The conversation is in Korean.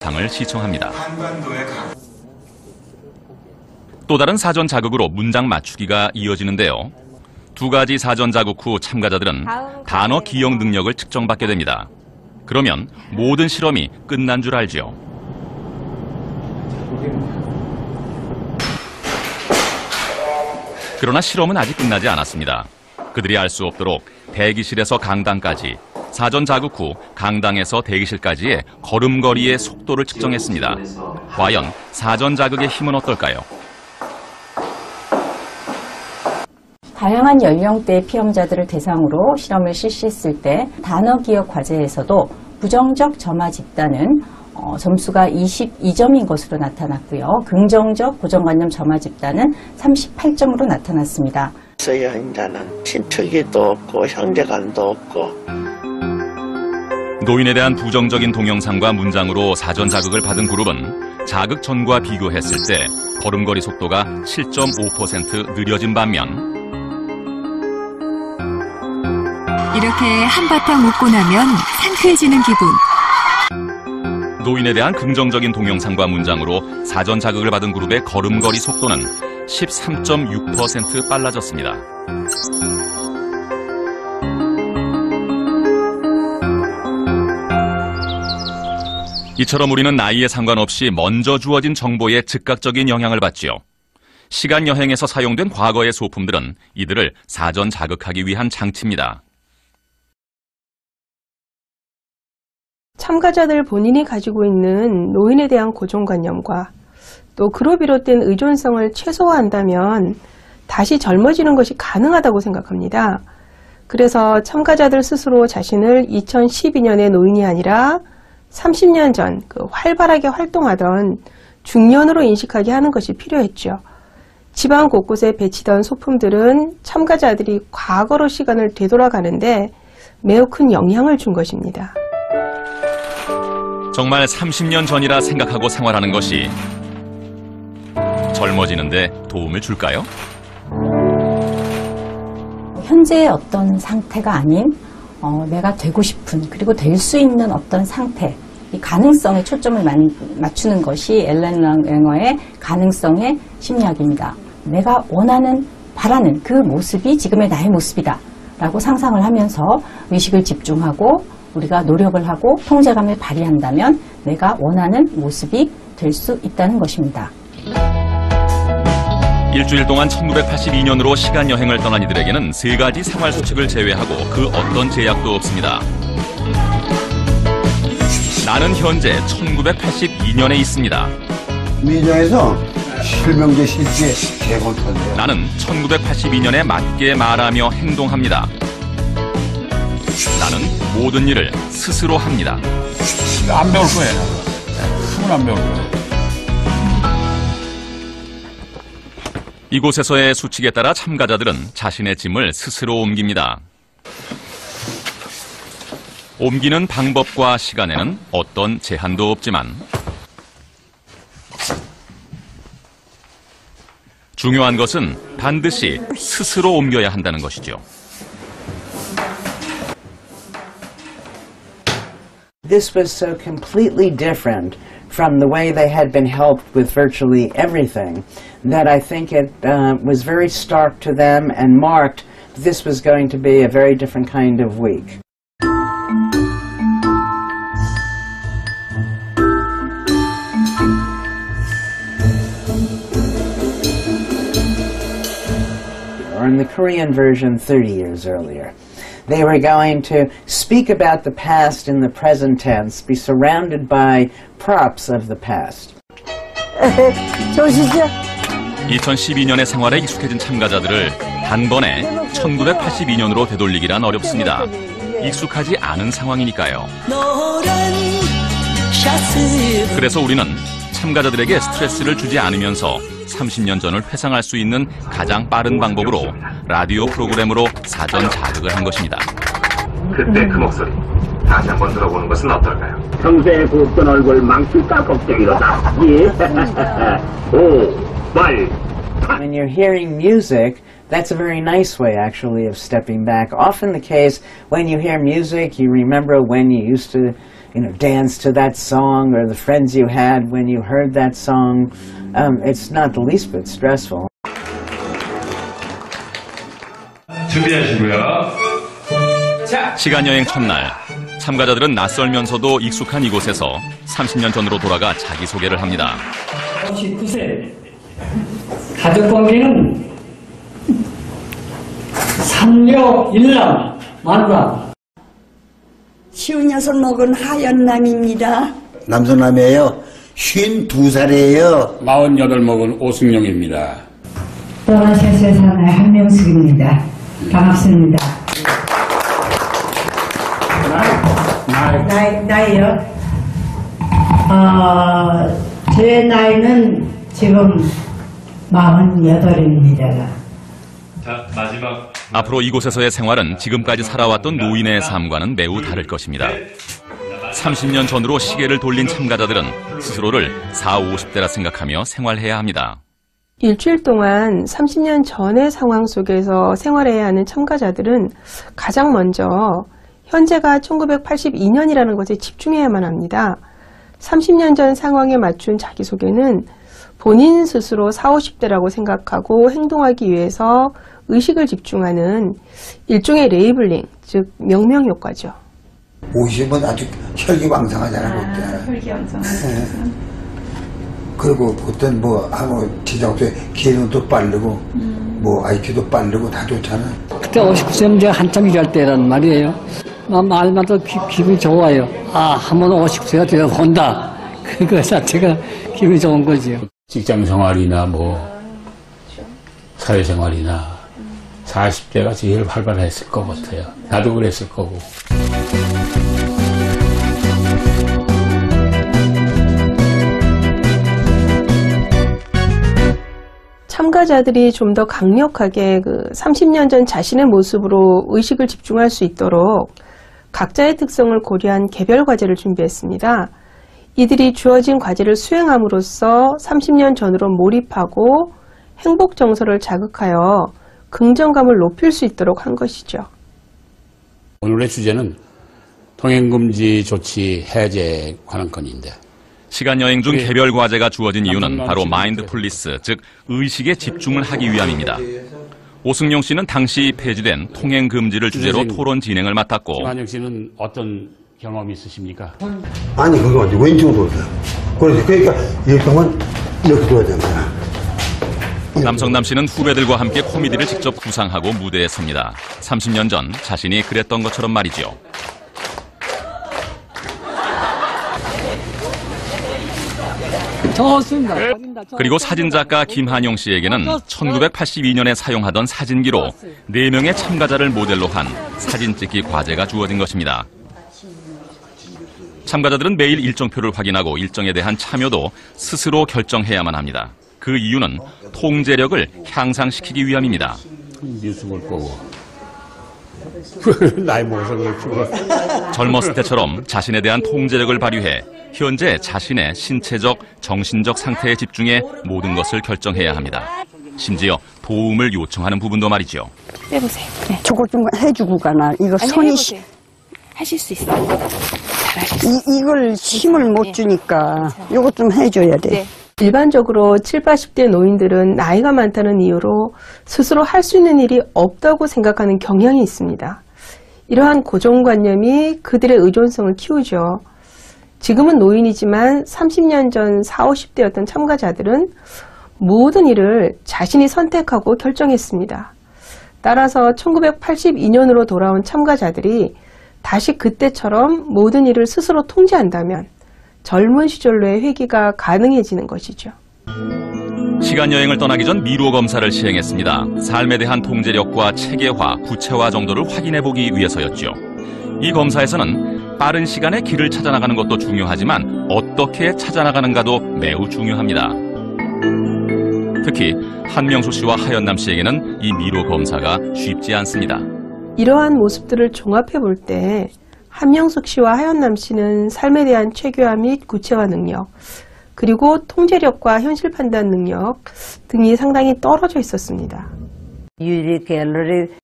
사탕을 시청합니다. 또 다른 사전 자극으로 문장 맞추기가 이어지는데요. 두 가지 사전 자극 후 참가자들은 단어 기억 능력을 측정받게 됩니다. 그러면 모든 실험이 끝난 줄 알죠. 그러나 실험은 아직 끝나지 않았습니다. 그들이 알 수 없도록 대기실에서 강당까지, 사전 자극 후 강당에서 대기실까지의 걸음걸이의 속도를 측정했습니다. 과연 사전 자극의 힘은 어떨까요? 다양한 연령대의 피험자들을 대상으로 실험을 실시했을 때 단어 기억 과제에서도 부정적 점화 집단은 점수가 22점인 것으로 나타났고요. 긍정적 고정관념 점화 집단은 38점으로 나타났습니다. 여행자는 친척이도 없고 형제간도 없고. 노인에 대한 부정적인 동영상과 문장으로 사전 자극을 받은 그룹은 자극 전과 비교했을 때 걸음걸이 속도가 7.5% 느려진 반면 이렇게 한바탕 웃고 나면 상쾌해지는 기분. 노인에 대한 긍정적인 동영상과 문장으로 사전 자극을 받은 그룹의 걸음걸이 속도는 13.6% 빨라졌습니다. 이처럼 우리는 나이에 상관없이 먼저 주어진 정보에 즉각적인 영향을 받지요. 시간 여행에서 사용된 과거의 소품들은 이들을 사전 자극하기 위한 장치입니다. 참가자들 본인이 가지고 있는 노인에 대한 고정관념과 또 그로 비롯된 의존성을 최소화한다면 다시 젊어지는 것이 가능하다고 생각합니다. 그래서 참가자들 스스로 자신을 2012년의 노인이 아니라 30년 전 활발하게 활동하던 중년으로 인식하게 하는 것이 필요했죠. 집안 곳곳에 배치된 소품들은 참가자들이 과거로 시간을 되돌아가는데 매우 큰 영향을 준 것입니다. 정말 30년 전이라 생각하고 생활하는 것이 젊어지는데 도움을 줄까요? 현재의 어떤 상태가 아닌 내가 되고 싶은 그리고 될 수 있는 어떤 상태, 이 가능성에 초점을 맞추는 것이 앨런 랭어의 가능성의 심리학입니다. 내가 원하는, 바라는 그 모습이 지금의 나의 모습이다 라고 상상을 하면서 의식을 집중하고 우리가 노력을 하고 통제감을 발휘한다면 내가 원하는 모습이 될 수 있다는 것입니다. 일주일 동안 1982년으로 시간 여행을 떠난 이들에게는 세 가지 생활 수칙을 제외하고 그 어떤 제약도 없습니다. 나는 현재 1982년에 있습니다. 미정에서 실명제 실제 개골터인데요. 나는 1982년에 맞게 말하며 행동합니다. 나는 모든 일을 스스로 합니다. 안 배울 거예요. 하면 안 배울 거예요. 이곳에서의 수칙에 따라 참가자들은 자신의 짐을 스스로 옮깁니다. 옮기는 방법과 시간에는 어떤 제한도 없지만 중요한 것은 반드시 스스로 옮겨야 한다는 것이죠. This was so completely different from the way they had been helped with virtually everything that I think it was very stark to them and marked that this was going to be a very different kind of week. Or in the Korean version 30 years earlier. They were going to speak about the past in the present tense, be surrounded by props of the past. 2012년의 생활에 익숙해진 참가자들을 단번에 1982년으로 되돌리기란 어렵습니다. 익숙하지 않은 상황이니까요. 그래서 우리는 참가자들에게 스트레스를 주지 않으면서 30년 전을 회상할 수 있는 가장 빠른 방법으로 라디오 프로그램으로 사전 자극을 한 것입니다. 그때 그 목소리 다시 한번 들어보는 것은 어떨까요? 평소에 굽던 얼굴 망칠까 걱정이로다. 예. 5, 8. When you're hearing music, that's a very nice way actually of stepping back. Often the case when you hear music, you remember when you used to dance to that song or the friends you had when you heard that song. It's not the least bit stressful. 준비하시고요. 시간여행 첫날, 참가자들은 낯설면서도 익숙한 이곳에서 30년 전으로 돌아가 자기소개를 합니다. 59세 가족관계는 삼녀일남 마누라. 56 먹은 하연남입니다. 남성남이에요. 52살이에요. 48 먹은 오승용입니다. 떠나신 세상의 한명숙입니다. 반갑습니다. 나이요? 제 나이는 지금 48입니다. 자, 마지막. 앞으로 이곳에서의 생활은 지금까지 살아왔던 노인의 삶과는 매우 다를 것입니다. 30년 전으로 시계를 돌린 참가자들은 스스로를 40, 50대라 생각하며 생활해야 합니다. 일주일 동안 30년 전의 상황 속에서 생활해야 하는 참가자들은 가장 먼저 현재가 1982년이라는 것에 집중해야만 합니다. 30년 전 상황에 맞춘 자기소개는 본인 스스로 40, 50대라고 생각하고 행동하기 위해서 의식을 집중하는 일종의 레이블링, 즉 명명 효과죠. 50은 아주 혈기왕성하잖아, 그때. 혈기왕성하죠. 네. 그리고 그땐 하고 지정소에 기능도 빠르고 IQ도 빠르고 다 좋잖아. 그때 59세면 제가 한참 일할 때란 말이에요. 말마다 기분이 좋아요. 한번 59세가 되어 본다. 그거 자체가 기분이 좋은 거지요. 직장 생활이나 사회생활이나 40대가 제일 활발했을 것 같아요. 나도 그랬을 거고. 참가자들이 좀 더 강력하게 30년 전 자신의 모습으로 의식을 집중할 수 있도록 각자의 특성을 고려한 개별 과제를 준비했습니다. 이들이 주어진 과제를 수행함으로써 30년 전으로 몰입하고 행복 정서를 자극하여 긍정감을 높일 수 있도록 한 것이죠. 오늘의 주제는 통행금지 조치 해제 관한건인데 시간여행 중 개별 과제가 주어진 이유는 바로 마인드풀리스, 즉 의식에 집중을 하기 위함입니다. 오승용 씨는 당시 폐지된 통행금지를 주제로 토론 진행을 맡았고, 김한영 씨는 어떤 경험이 있으십니까? 아니, 그거 아니고 왼쪽으로 돌려요. 그러니까 이렇게만 이렇게 둬야 되잖아. 남성남 씨는 후배들과 함께 코미디를 직접 구상하고 무대에 섭니다. 30년 전 자신이 그랬던 것처럼 말이죠. 좋습니다. 그리고 사진작가 김한용 씨에게는 1982년에 사용하던 사진기로 4명의 참가자를 모델로 한 사진 찍기 과제가 주어진 것입니다. 참가자들은 매일 일정표를 확인하고 일정에 대한 참여도 스스로 결정해야만 합니다. 그 이유는 통제력을 향상시키기 위함입니다. 뉴스 볼 거고. 나이 먹어서 그렇지. 젊었을 때처럼 자신에 대한 통제력을 발휘해 현재 자신의 신체적, 정신적 상태에 집중해 모든 것을 결정해야 합니다. 심지어 도움을 요청하는 부분도 말이죠. 빼보세요. 네. 저거 좀 해주고 가나. 이거 손이 하실 수 있어요. 이걸 힘을 못 주니까 이거 좀 해줘야 돼. 네. 일반적으로 70, 80대 노인들은 나이가 많다는 이유로 스스로 할 수 있는 일이 없다고 생각하는 경향이 있습니다. 이러한 고정관념이 그들의 의존성을 키우죠. 지금은 노인이지만 30년 전 40, 50대였던 참가자들은 모든 일을 자신이 선택하고 결정했습니다. 따라서 1982년으로 돌아온 참가자들이 다시 그때처럼 모든 일을 스스로 통제한다면 젊은 시절로의 회귀가 가능해지는 것이죠. 시간여행을 떠나기 전 미로 검사를 시행했습니다. 삶에 대한 통제력과 체계화, 구체화 정도를 확인해보기 위해서였죠. 이 검사에서는 빠른 시간에 길을 찾아나가는 것도 중요하지만 어떻게 찾아나가는가도 매우 중요합니다. 특히 한명숙 씨와 하연남 씨에게는 이 미로 검사가 쉽지 않습니다. 이러한 모습들을 종합해 볼 때 한명숙 씨와 하연남 씨는 삶에 대한 체계화 및 구체화 능력, 그리고 통제력과 현실 판단 능력 등이 상당히 떨어져 있었습니다. 유리 갤러리